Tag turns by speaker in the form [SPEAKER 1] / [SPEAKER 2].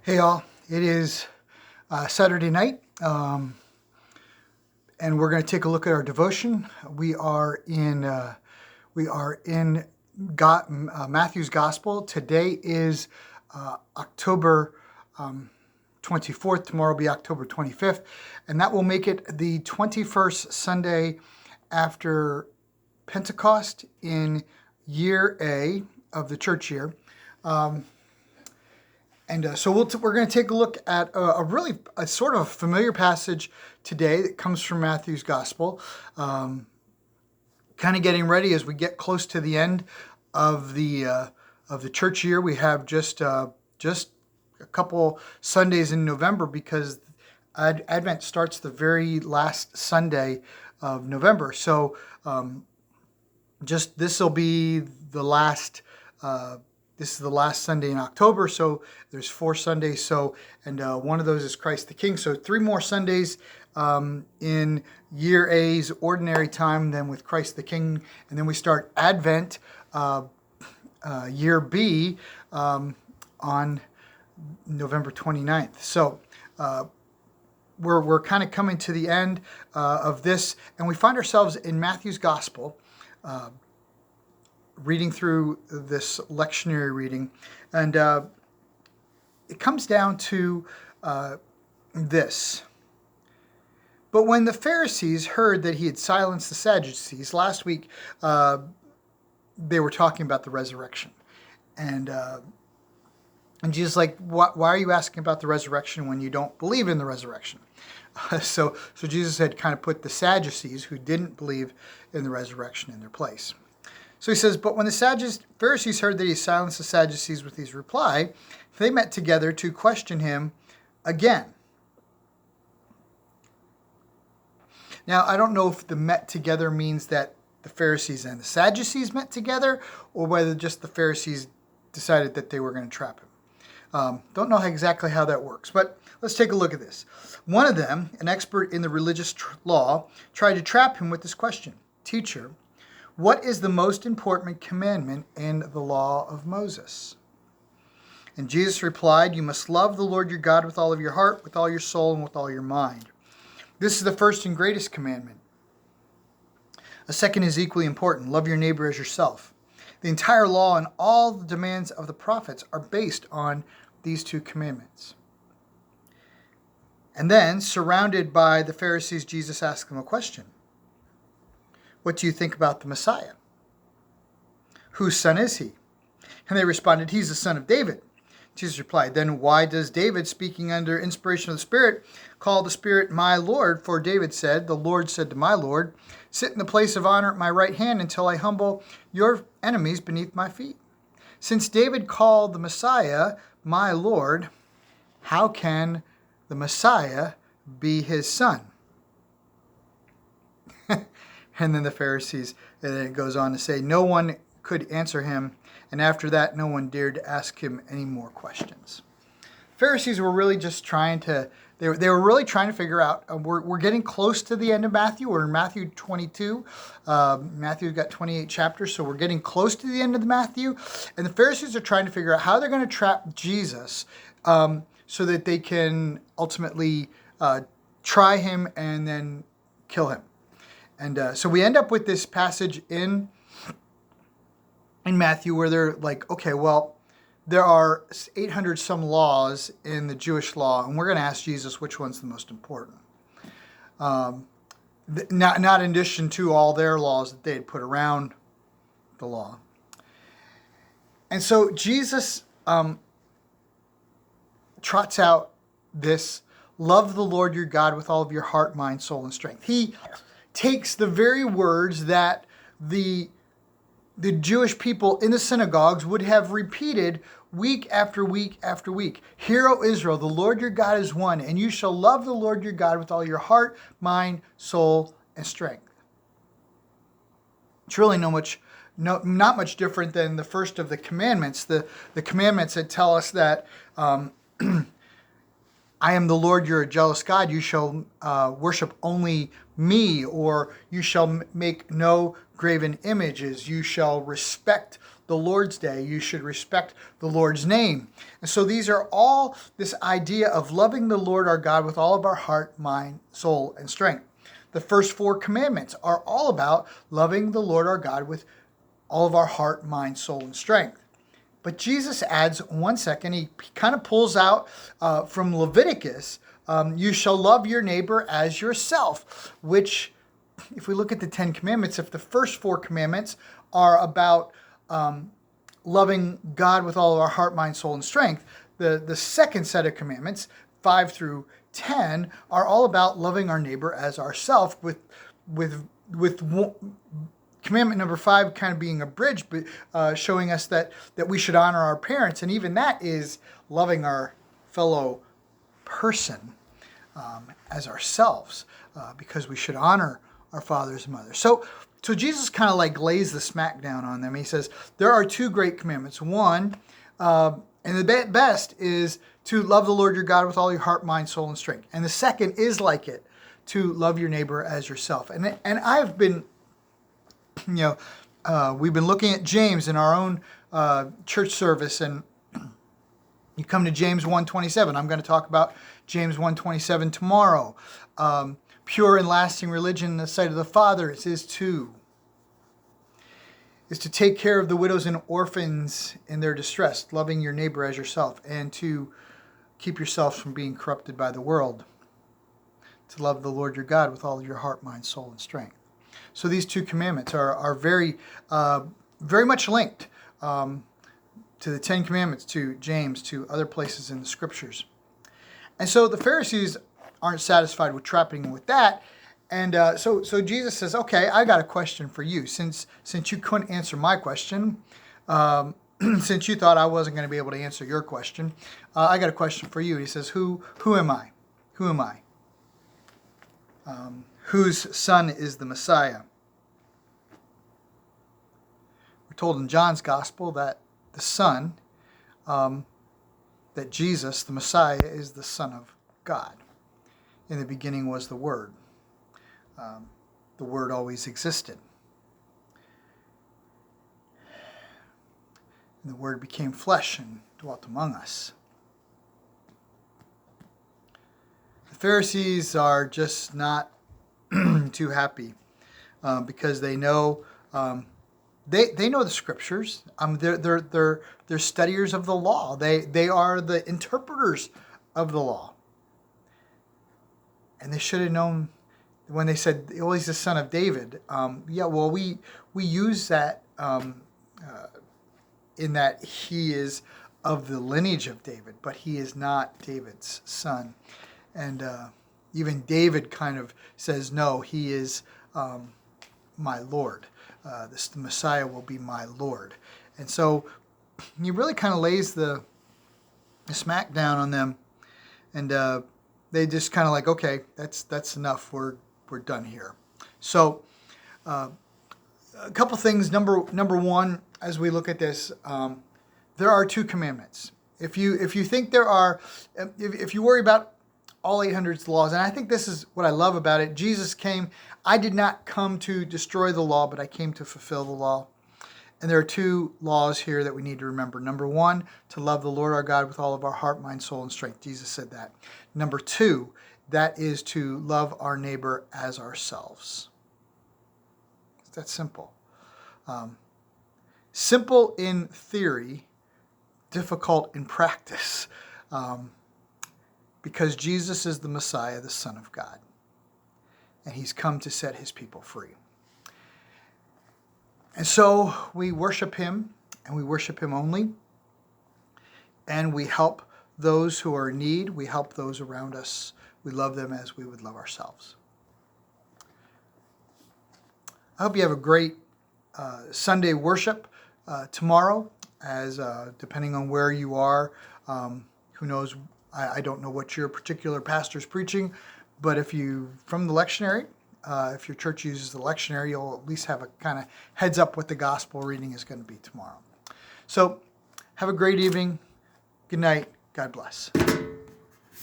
[SPEAKER 1] Hey all, it is Saturday night, and we're going to take a look at our devotion. We are in Matthew's Gospel. Today is October 24th. Tomorrow will be October 25th, and that will make it the 21st Sunday after Pentecost in year A of the church year. So we're going to take a look at a sort of familiar passage today that comes from Matthew's Gospel. Kind of getting ready as we get close to the end of the church year. We have just a couple Sundays in November because Advent starts the very last Sunday of November. So this will be the last. This is the last Sunday in October, so there's 4 Sundays. And one of those is Christ the King. So 3 more Sundays in Year A's ordinary time, then with Christ the King, and then we start Advent, Year B, on November 29th. So we're kind of coming to the end of this, and we find ourselves in Matthew's Gospel. Reading through this lectionary reading, and it comes down to this. But when the Pharisees heard that he had silenced the Sadducees, last week they were talking about the resurrection, and Jesus like, why are you asking about the resurrection when you don't believe in the resurrection? So Jesus had kind of put the Sadducees, who didn't believe in the resurrection, in their place. So he says, but when the Pharisees heard that he silenced the Sadducees with his reply, they met together to question him again. Now, I don't know if the met together means that the Pharisees and the Sadducees met together, or whether just the Pharisees decided that they were going to trap him. Don't know exactly how that works, but let's take a look at this. One of them, an expert in the religious law, tried to trap him with this question. Teacher, what is the most important commandment in the law of Moses? And Jesus replied, you must love the Lord your God with all of your heart, with all your soul, and with all your mind. This is the first and greatest commandment. A second is equally important. Love your neighbor as yourself. The entire law and all the demands of the prophets are based on these 2 commandments. And then, surrounded by the Pharisees, Jesus asked them a question. What do you think about the Messiah? Whose son is he? And they responded, he's the son of David. Jesus replied, then why does David, speaking under inspiration of the Spirit, call the Spirit my Lord? For David said, the Lord said to my Lord, sit in the place of honor at my right hand until I humble your enemies beneath my feet. Since David called the Messiah my Lord, how can the Messiah be his son? And then the Pharisees, and then it goes on to say, no one could answer him, and after that, no one dared to ask him any more questions. Pharisees were really just trying to, they were really trying to figure out, we're getting close to the end of Matthew. We're in Matthew 22. Matthew's got 28 chapters, so we're getting close to the end of Matthew. And the Pharisees are trying to figure out how they're going to trap Jesus so that they can ultimately try him and then kill him. And so we end up with this passage in Matthew where they're like, okay, well, there are 800 some laws in the Jewish law, and we're going to ask Jesus which one's the most important. Not in addition to all their laws that they had put around the law. And so Jesus trots out this, love the Lord your God with all of your heart, mind, soul, and strength. He takes the very words that the Jewish people in the synagogues would have repeated week after week after week. Hear, O Israel, the Lord your God is one, and you shall love the Lord your God with all your heart, mind, soul, and strength. It's really not much different than the first of the commandments. The commandments that tell us that I am the Lord, you're a jealous God. You shall worship only me, or you shall make no graven images. You shall respect the Lord's Day. You should respect the Lord's name. And so these are all this idea of loving the Lord our God with all of our heart, mind, soul, and strength. The first 4 commandments are all about loving the Lord our God with all of our heart, mind, soul, and strength. But Jesus adds one second. He kind of pulls out from Leviticus, you shall love your neighbor as yourself, which, if we look at the 10 commandments, if the first 4 commandments are about loving God with all of our heart, mind, soul, and strength, the second set of commandments, 5 through 10, are all about loving our neighbor as ourself, with commandment number 5 kind of being a bridge, but showing us that we should honor our parents, and even that is loving our fellow person as ourselves, because we should honor our fathers and mothers. So Jesus kind of like lays the smack down on them. He says there are 2 great commandments. One, and the best, is to love the Lord your God with all your heart, mind, soul, and strength. And the second is like it, to love your neighbor as yourself. And I've been, we've been looking at James in our own church service, and you come to James 1:27. I'm going to talk about James 1:27 tomorrow. Pure and lasting religion in the sight of the fathers is to take care of the widows and orphans in their distress, loving your neighbor as yourself, and to keep yourselves from being corrupted by the world, to love the Lord your God with all of your heart, mind, soul, and strength. So these 2 commandments are very, very much linked to the 10 commandments, to James, to other places in the scriptures. And so the Pharisees aren't satisfied with trapping him with that. And so Jesus says, okay, I got a question for you. Since you couldn't answer my question, since you thought I wasn't going to be able to answer your question, I got a question for you. He says, who am I? Who am I? Whose son is the Messiah? We're told in John's gospel that the Son, that Jesus, the Messiah, is the Son of God. In the beginning was the Word. The Word always existed. And the Word became flesh and dwelt among us. The Pharisees are just not too happy because they know they know the scriptures. They're studiers of the law. They are the interpreters of the law. And they should have known when they said, "Oh, he's the son of David." We use that in that he is of the lineage of David, but he is not David's son. And even David kind of says, "No, he is my Lord. The Messiah will be my Lord." And so he really kind of lays the smack down on them, and they just kind of like, okay, that's enough. We're done here. So a couple things. Number one, as we look at this, there are 2 commandments. If you think there are, if you worry about all 800 laws, and I think this is what I love about it. Jesus came. I did not come to destroy the law, but I came to fulfill the law. And there are 2 laws here that we need to remember. Number 1, to love the Lord our God with all of our heart, mind, soul, and strength. Jesus said that. Number 2, that is to love our neighbor as ourselves. It's that simple. Simple in theory, difficult in practice. Because Jesus is the Messiah, the Son of God. And he's come to set his people free. And so we worship him, and we worship him only. And we help those who are in need. We help those around us. We love them as we would love ourselves. I hope you have a great Sunday worship tomorrow, as depending on where you are, who knows, I don't know what your particular pastor's preaching, but if you, from the lectionary, if your church uses the lectionary, you'll at least have a kind of heads up what the gospel reading is going to be tomorrow. So have a great evening. Good night. God bless.